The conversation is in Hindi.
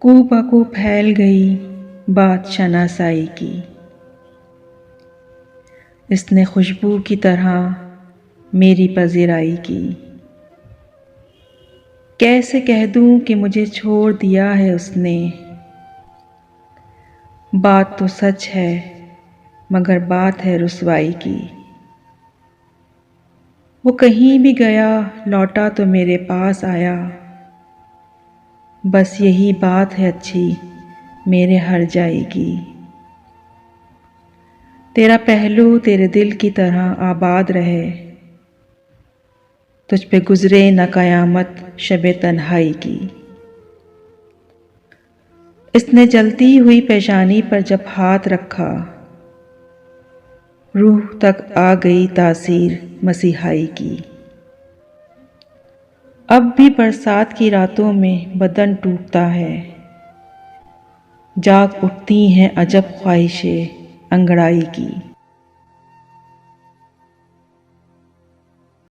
कू बकू फैल गई बात शनासाई की। इसने खुशबू की तरह मेरी पजीराई की। कैसे कह दूं कि मुझे छोड़ दिया है उसने। बात तो सच है मगर बात है रुसवाई की। वो कहीं भी गया लौटा तो मेरे पास आया। बस यही बात है अच्छी मेरे हर जाई की। तेरा पहलू तेरे दिल की तरह आबाद रहे। तुझ पे गुजरे न कयामत शबे तन्हाई की। इसने जलती हुई पेशानी पर जब हाथ रखा, रूह तक आ गई तासीर मसीहाई की। अब भी बरसात की रातों में बदन टूटता है। जाग उठती हैं अजब ख्वाहिशें अंगड़ाई की।